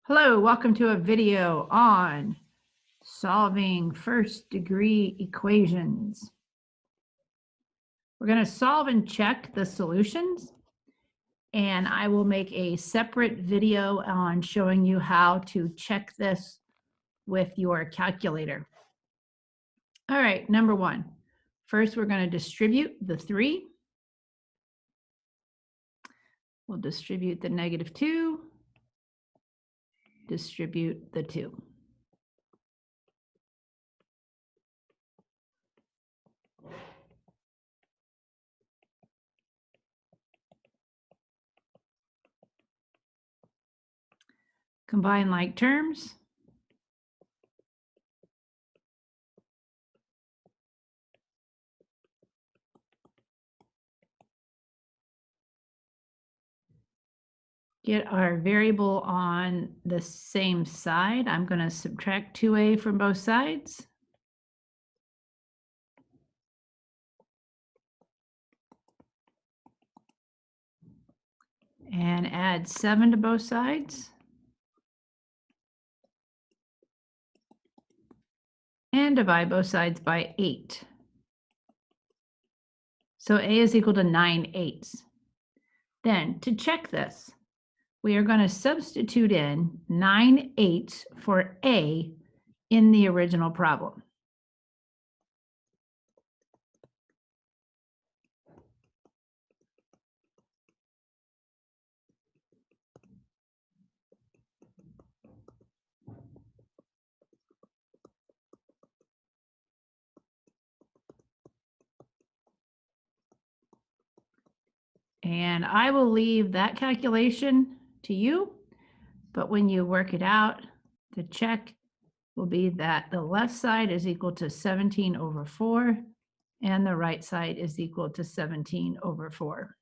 Hello, welcome to a video on solving first-degree equations. We're going to solve and check the solutions, and I will make a separate video on showing you how to check this with your calculator. All right, number one. First, we're going to distribute the 3. We'll distribute the -2, distribute the 2. Combine like terms. Get our variable on the same side. I'm going to subtract 2a from both sides. And add 7 to both sides. And divide both sides by 8. So a is equal to 9/8. Then to check this, we are going to substitute in 9/8 for a in the original problem. And I will leave that calculation to you, but when you work it out, the check will be that the left side is equal to 17/4 and the right side is equal to 17/4.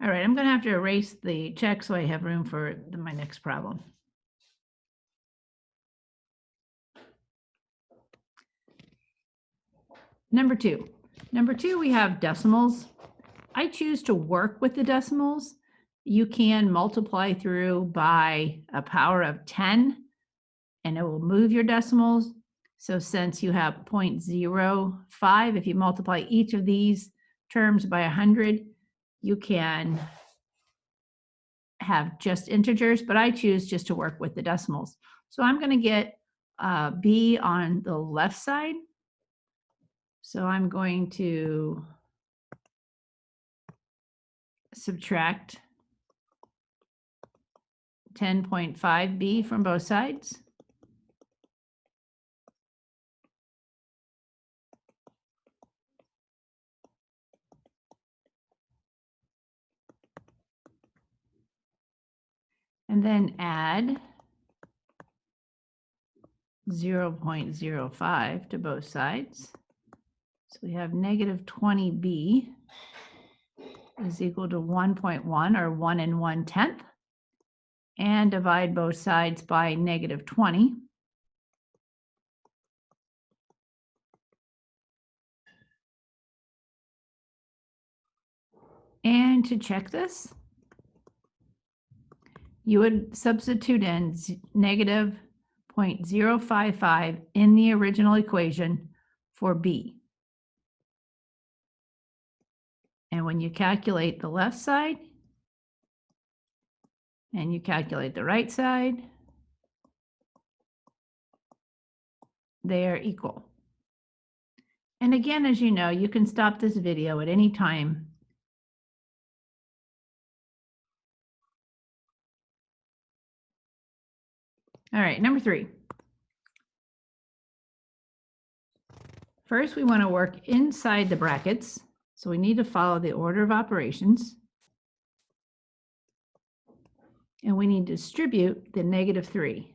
All right, I'm going to have to erase the check so I have room for my next problem. Number two, we have decimals. I choose to work with the decimals. You can multiply through by a power of 10 and it will move your decimals. So since you have 0.05, if you multiply each of these terms by 100, you can have just integers, but I choose just to work with the decimals. So I'm going to get b on the left side. So I'm going to subtract 10.5b from both sides. And then add 0.05 to both sides. So we have -20b is equal to 1.1 or 1 1/10. And divide both sides by -20. And to check this, you would substitute in -0.055 in the original equation for b. And when you calculate the left side and you calculate the right side, they are equal. And again, as you know, you can stop this video at any time. All right, number 3. First, we want to work inside the brackets. So we need to follow the order of operations. And we need to distribute the -3.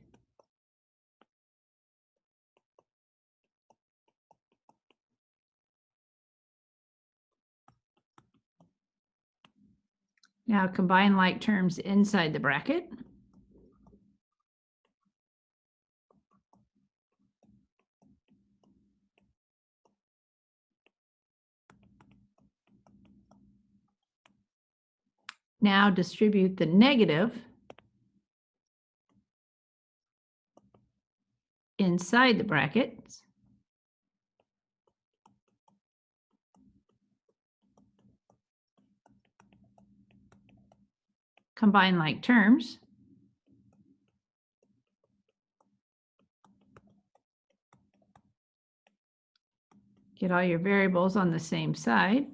Now combine like terms inside the bracket. Now distribute the negative inside the brackets. Combine like terms. Get all your variables on the same side.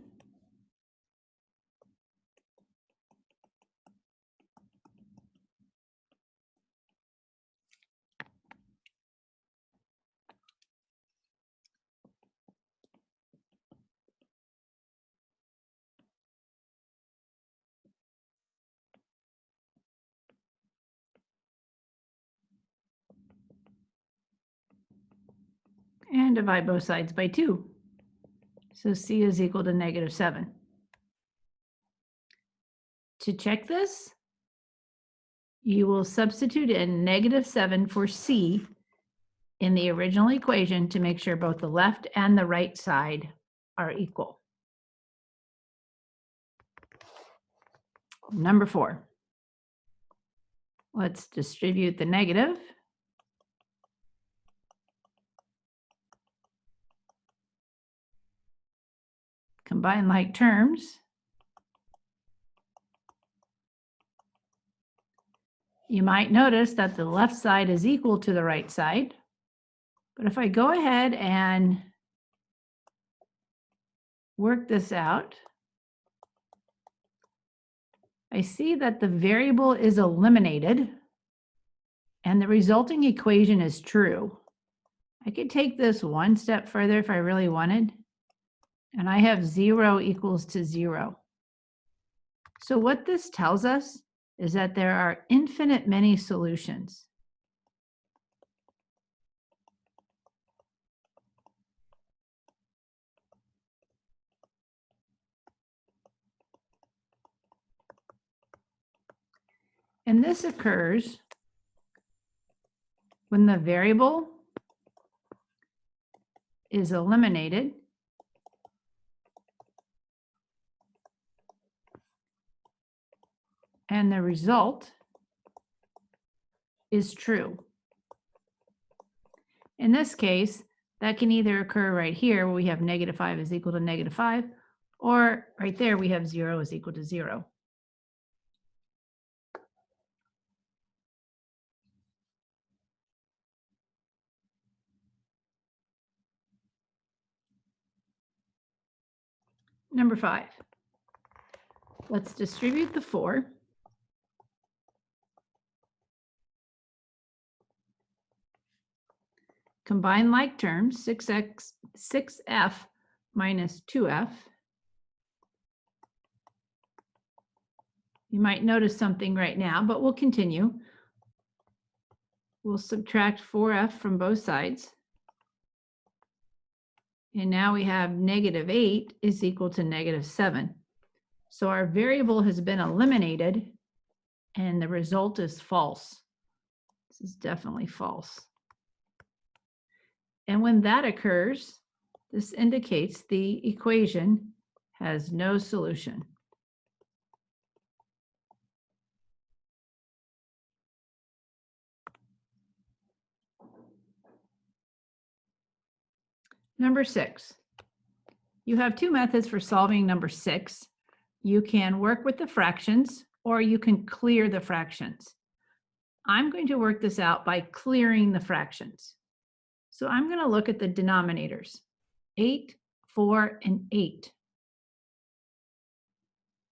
And divide both sides by 2. So C is equal to -7. To check this, you will substitute in -7 for C in the original equation to make sure both the left and the right side are equal. Number 4. Let's distribute the negative. Combine like terms. You might notice that the left side is equal to the right side. But if I go ahead and work this out, I see that the variable is eliminated and the resulting equation is true. I could take this one step further if I really wanted, and I have 0 equals to 0. So what this tells us is that there are infinite many solutions. And this occurs when the variable is eliminated and the result is true. In this case, that can either occur right here where we have -5 is equal to -5, or right there we have 0 is equal to 0. Number 5. Let's distribute the 4. Combine like terms, 6f minus 2f. You might notice something right now, but we'll continue. We'll subtract 4f from both sides. And now we have -8 is equal to -7. So our variable has been eliminated and the result is false. This is definitely false. And when that occurs, this indicates the equation has no solution. Number 6. You have 2 methods for solving number 6. You can work with the fractions or you can clear the fractions. I'm going to work this out by clearing the fractions. So I'm going to look at the denominators, 8, 4, and 8.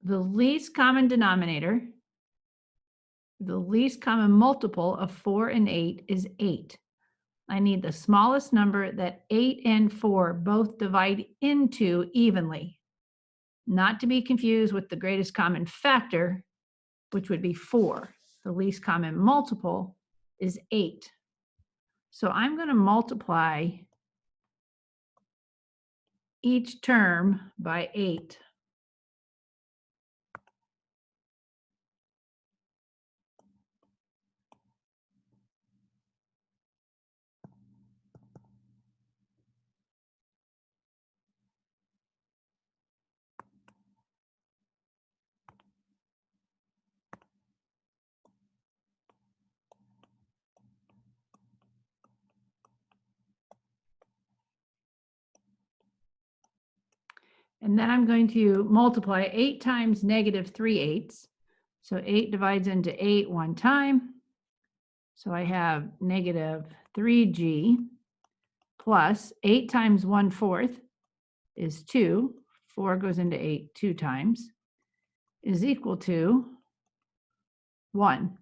The least common denominator, the least common multiple of 4 and 8 is 8. I need the smallest number that 8 and 4 both divide into evenly, not to be confused with the greatest common factor, which would be 4. The least common multiple is 8. So I'm going to multiply each term by 8. And then I'm going to multiply 8 times -3/8. So 8 divides into 8 one time. So I have -3g plus 8 times 1/4 is 2. 4 goes into 8 2 times is equal to 1.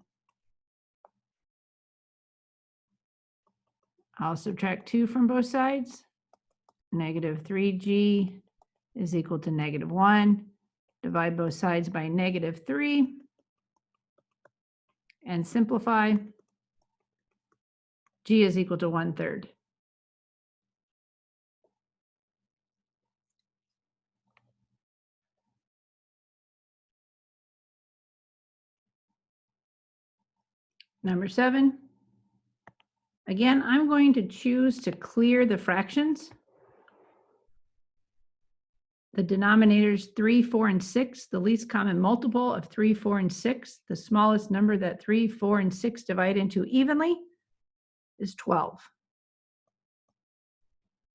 I'll subtract 2 from both sides. -3g is equal to -1. Divide both sides by -3 and simplify. G is equal to 1/3. Number 7. Again, I'm going to choose to clear the fractions. The denominators 3, 4, and 6, the least common multiple of 3, 4, and 6, the smallest number that 3, 4, and 6 divide into evenly is 12.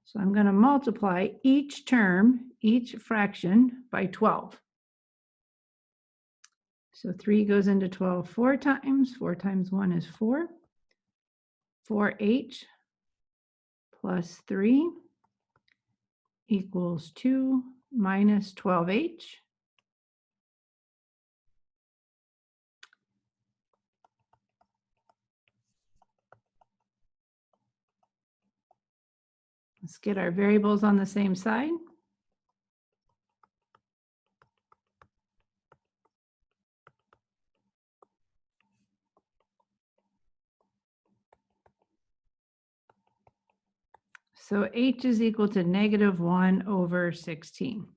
So I'm going to multiply each term, each fraction by 12. So 3 goes into 12 4 times. 4 times 1 is 4. 4h plus 3 equals 2 minus 12h. Let's get our variables on the same side. So h is equal to -1/16.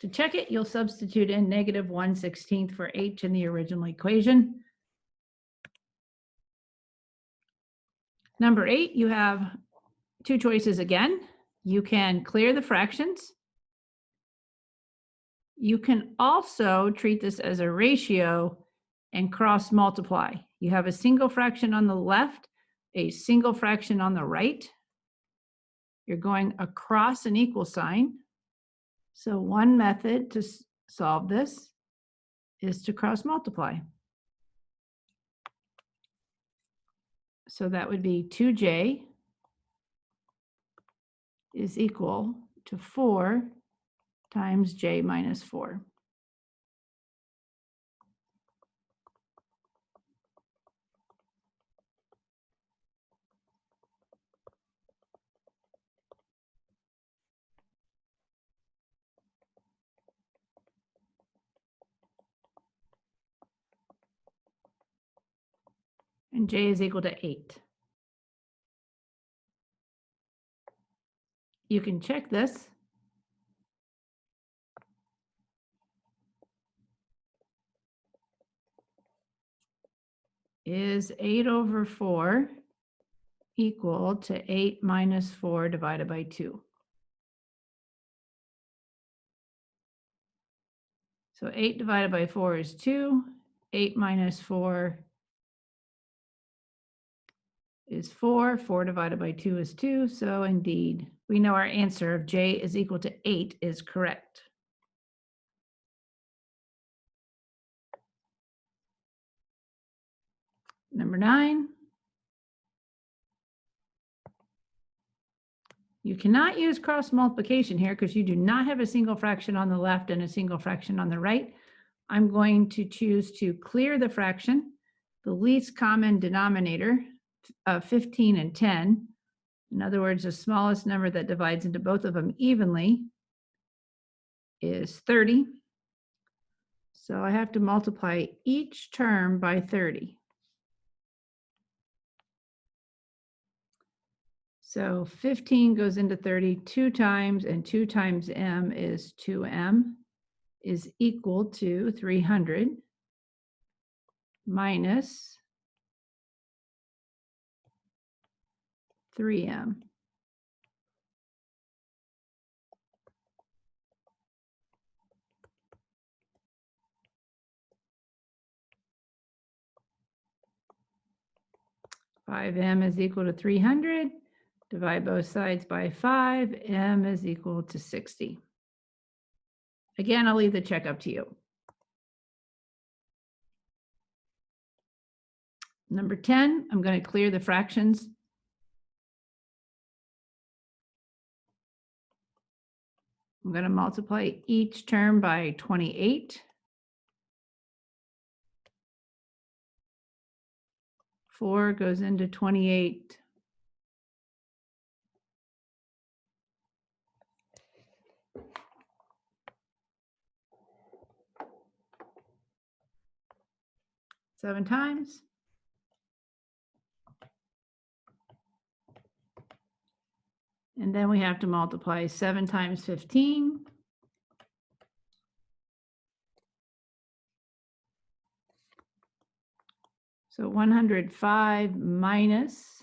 To check it, you'll substitute in -1/16 for h in the original equation. Number 8, you have two choices again. You can clear the fractions. You can also treat this as a ratio and cross multiply. You have a single fraction on the left, a single fraction on the right. You're going across an equal sign. So one method to solve this is to cross multiply. So that would be 2j is equal to 4 times j minus 4. And j is equal to 8. You can check this. Is 8/4 equal to 8 minus 4 divided by 2? So 8 divided by 4 is 2. 8 minus 4 is 4. 4 divided by 2 is 2. So indeed, we know our answer of j is equal to 8 is correct. Number 9. You cannot use cross multiplication here because you do not have a single fraction on the left and a single fraction on the right. I'm going to choose to clear the fraction, the least common denominator of 15 and 10. In other words, the smallest number that divides into both of them evenly is 30. So I have to multiply each term by 30. So 15 goes into 30 2 times, and 2 times m is 2m, is equal to 300 minus 3m. Five m is equal to 300. Divide both sides by 5. M is equal to 60. Again, I'll leave the check up to you. Number 10, I'm going to clear the fractions. I'm going to multiply each term by 28. 4 goes into 28. Seven times. And then we have to multiply 7 times 15. So 105 minus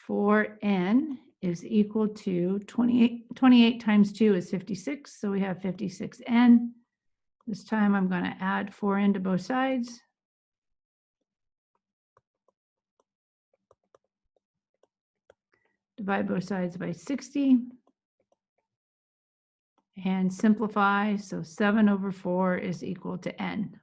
4n is equal to 28. 28 times 2 is 56. So we have 56n. This time I'm going to add 4n to both sides. Divide both sides by 60. And simplify. So 7 over 4 is equal to n.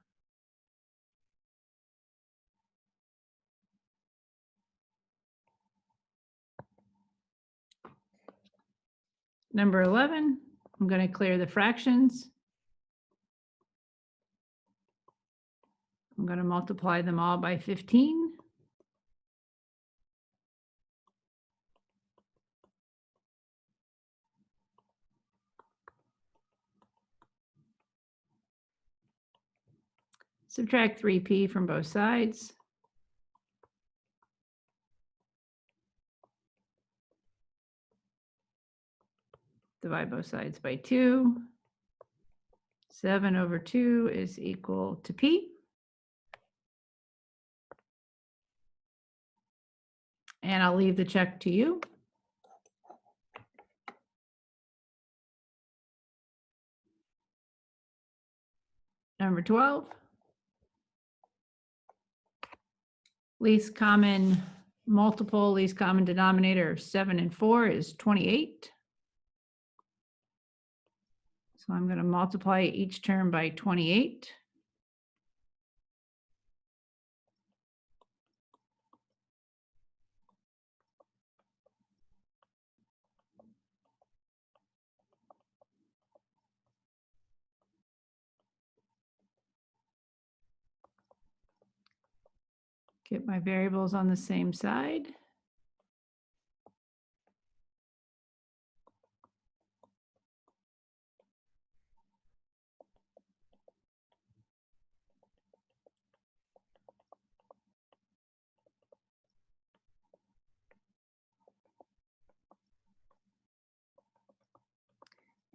Number 11, I'm going to clear the fractions. I'm going to multiply them all by 15. Subtract 3p from both sides. Divide both sides by 2. 7 over 2 is equal to p. And I'll leave the check to you. Number 12. Least common multiple, least common denominator of 7 and 4 is 28. So I'm going to multiply each term by 28. Get my variables on the same side.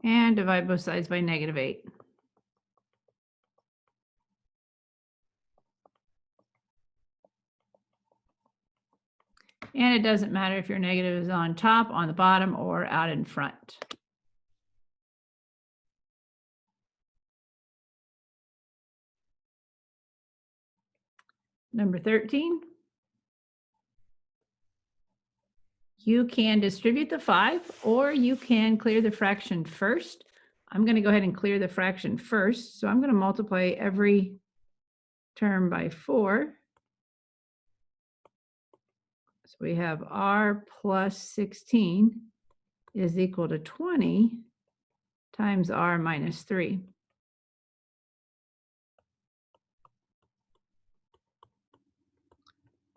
And divide both sides by -8. And it doesn't matter if your negative is on top, on the bottom, or out in front. Number 13. You can distribute the 5, or you can clear the fraction first. I'm going to go ahead and clear the fraction first. So I'm going to multiply every term by 4. So we have r plus 16 is equal to 20 times r minus 3.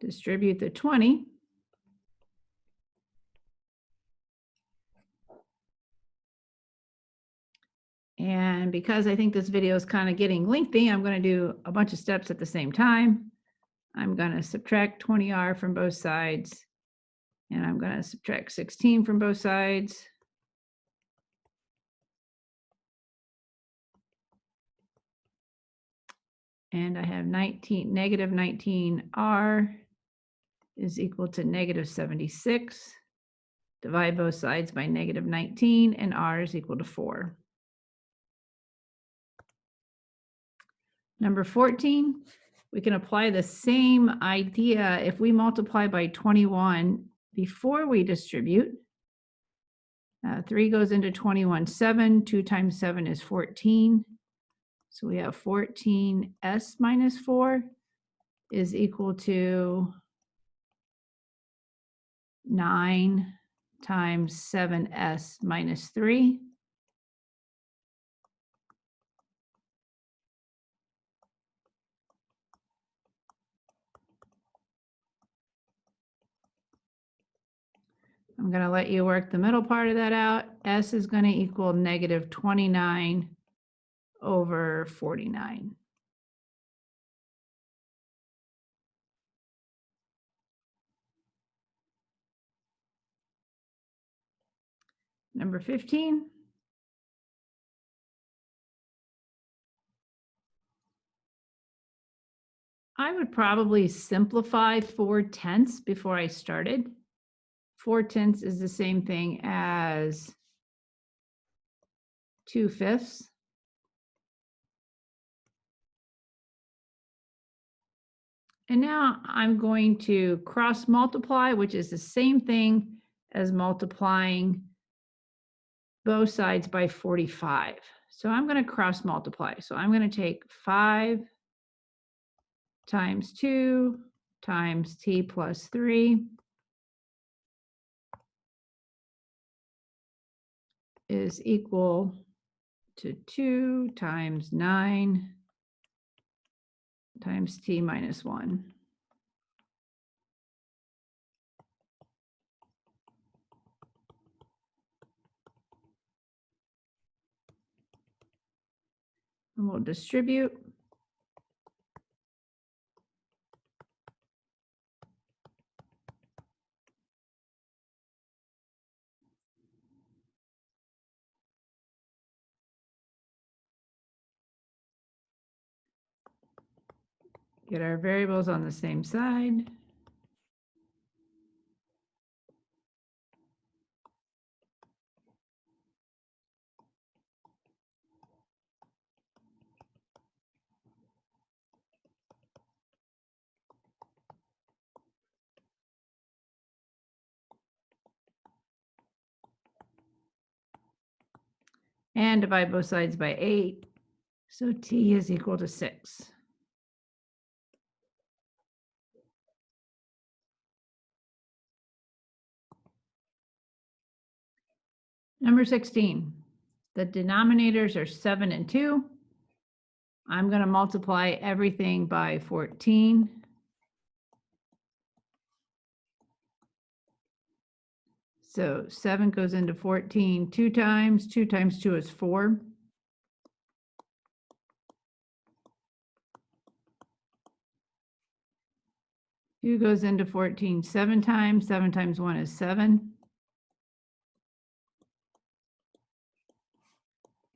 Distribute the 20. And because I think this video is kind of getting lengthy, I'm going to do a bunch of steps at the same time. I'm going to subtract 20r from both sides. And I'm going to subtract 16 from both sides. And I have negative 19r is equal to negative 76. Divide both sides by negative 19, and r is equal to 4. Number 14, we can apply the same idea if we multiply by 21 before we distribute. 3 goes into 21, 7. 2 times 7 is 14. So we have 14s minus 4 is equal to 9 times 7s minus 3. I'm going to let you work the middle part of that out. S is going to equal negative 29 over 49. Number 15. I would probably simplify 4/10 before I started. 4/10 is the same thing as 2/5. And now I'm going to cross multiply, which is the same thing as multiplying both sides by 45. So I'm going to cross multiply. So I'm going to take 5 times 2 times t plus 3 is equal to 2 times 9 times t minus 1. And we'll distribute. Get our variables on the same side. And divide both sides by 8. So t is equal to 6. Number 16, the denominators are 7 and 2. I'm going to multiply everything by 14. So 7 goes into 14 2 times. 2 times 2 is 4. Two goes into 14 7 times. 7 times 1 is 7.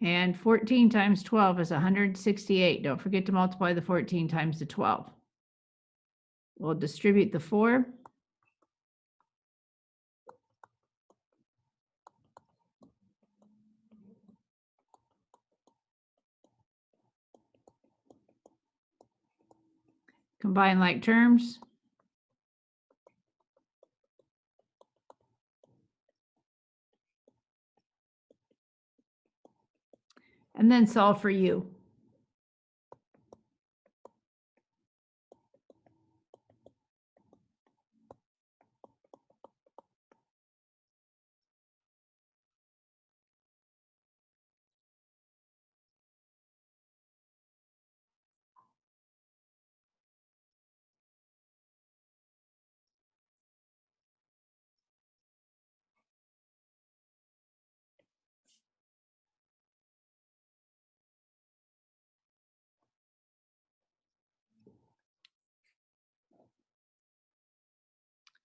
And 14 times 12 is 168. Don't forget to multiply the 14 times the 12. We'll distribute the 4. Combine like terms. And then solve for u.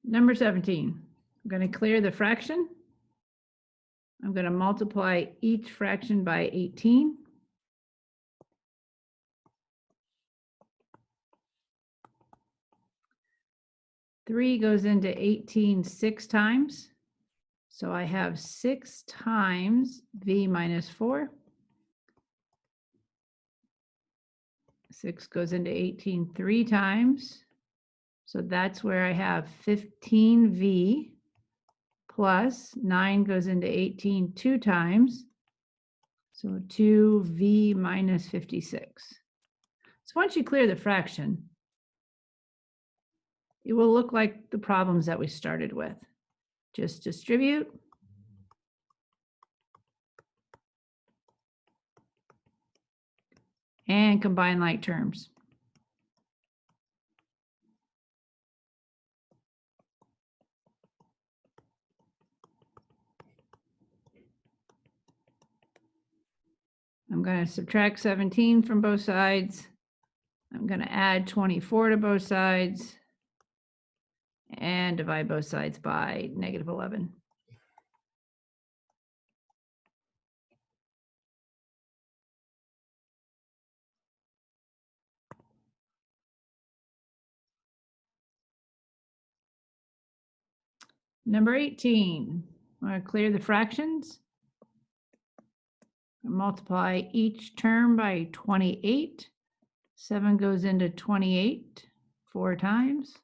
Number 17, I'm going to clear the fraction. I'm going to multiply each fraction by 18. Three goes into 18 6 times. So I have 6 times v minus 4. 6 goes into 18 3 times. So that's where I have 15v plus 9 goes into 18 2 times. So 2v minus 56. So once you clear the fraction, it will look like the problems that we started with. Just distribute. And combine like terms. I'm going to subtract 17 from both sides. I'm going to add 24 to both sides and divide both sides by negative 11. Number 18, I'm going to clear the fractions. Multiply each term by 28. 7 goes into 28 4 times.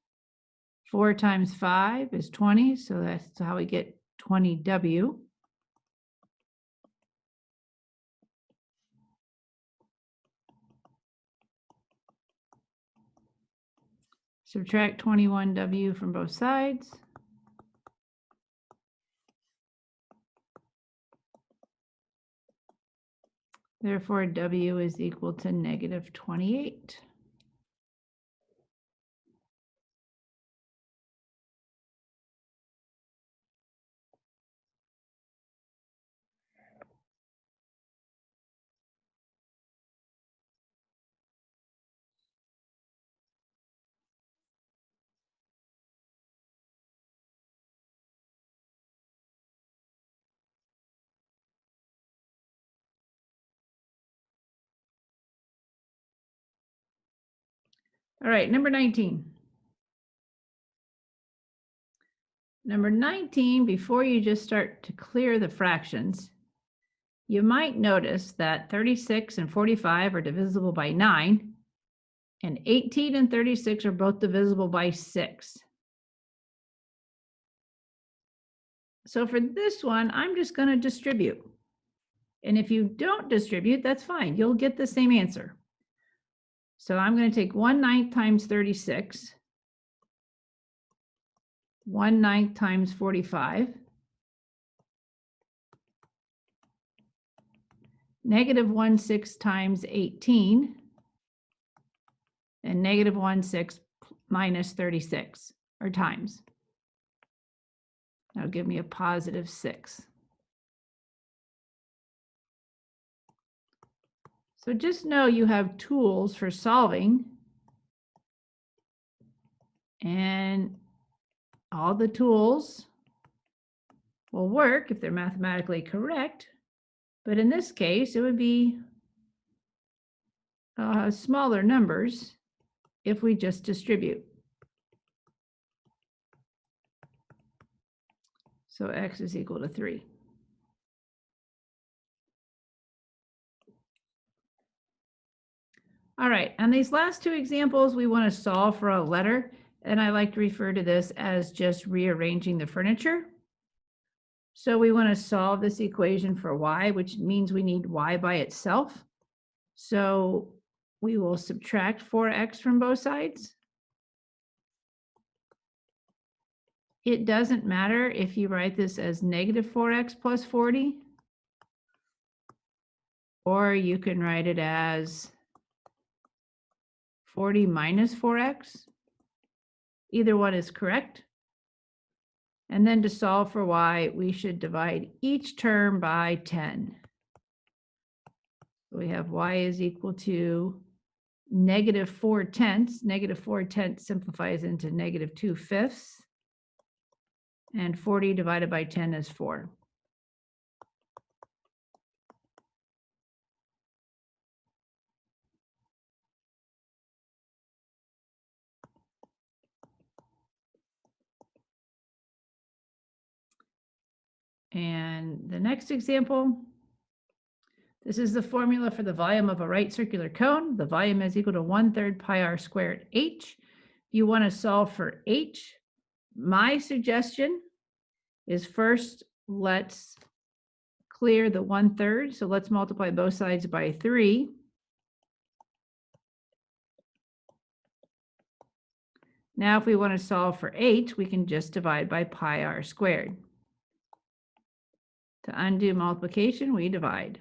4 times 5 is 20, so that's how we get 20W. Subtract 21W from both sides. Therefore, W is equal to negative 28. All right, number 19. Number 19, before you just start to clear the fractions, you might notice that 36 and 45 are divisible by 9, and 18 and 36 are both divisible by 6. So for this one, I'm just going to distribute. And if you don't distribute, that's fine. You'll get the same answer. So I'm going to take 1/9 times 36, 1/9 times 45, negative 1/6 times 18, and negative 1/6 minus 36, or times. That'll give me a positive 6. So just know you have tools for solving, and all the tools will work if they're mathematically correct. But in this case, it would be smaller numbers if we just distribute. So x is equal to 3. All right, on these last two examples, we want to solve for a letter, and I like to refer to this as just rearranging the furniture. So we want to solve this equation for y, which means we need y by itself. So we will subtract 4x from both sides. It doesn't matter if you write this as negative 4x plus 40, or you can write it as 40 minus 4x. Either one is correct. And then to solve for y, we should divide each term by 10. We have y is equal to negative 4/10. Negative 4/10 simplifies into negative 2/5. And 40 divided by 10 is 4. And the next example, this is the formula for the volume of a right circular cone. The volume is equal to 1/3 pi r squared h. You want to solve for h. My suggestion is first, let's clear the 1/3. So let's multiply both sides by 3. Now, if we want to solve for h, we can just divide by pi r squared. To undo multiplication, we divide.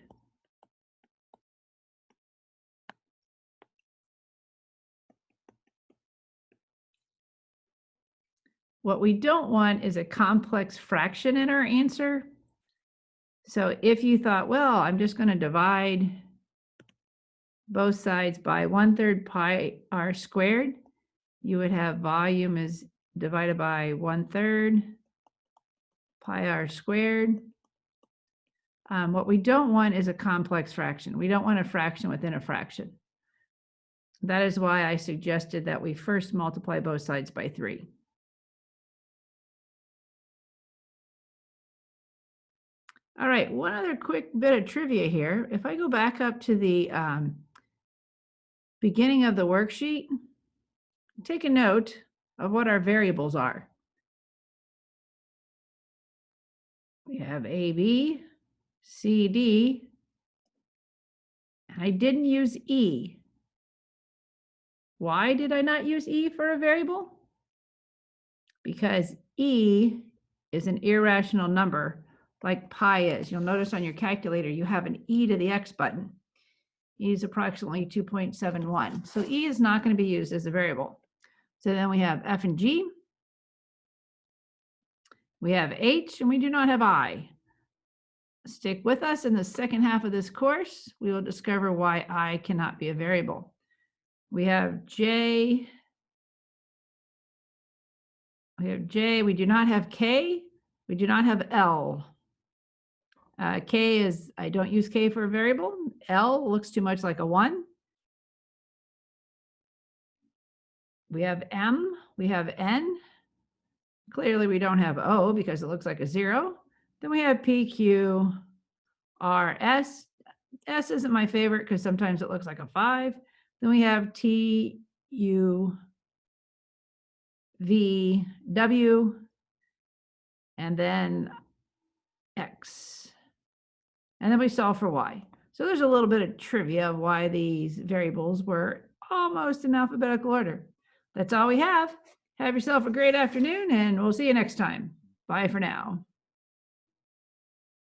What we don't want is a complex fraction in our answer. So if you thought, well, I'm just going to divide both sides by 1/3 pi r squared, you would have volume is divided by 1/3 pi r squared. What we don't want is a complex fraction. We don't want a fraction within a fraction. That is why I suggested that we first multiply both sides by 3. All right, one other quick bit of trivia here. If I go back up to the beginning of the worksheet, take a note of what our variables are. We have A, B, C, D. I didn't use E. Why did I not use E for a variable? Because E is an irrational number like pi is. You'll notice on your calculator you have an E to the X button. E is approximately 2.71. So E is not going to be used as a variable. So then we have F and G. We have H, and we do not have I. Stick with us in the second half of this course. We will discover why I cannot be a variable. We have J. We have J. We do not have K. We do not have L. K is, I don't use K for a variable. L looks too much like a 1. We have M. We have N. Clearly, we don't have O because it looks like a 0. Then we have P, Q, R, S. S isn't my favorite because sometimes it looks like a 5. Then we have T, U, V, W, and then X. And then we solve for Y. So there's a little bit of trivia of why these variables were almost in alphabetical order. That's all we have. Have yourself a great afternoon, and we'll see you next time. Bye for now.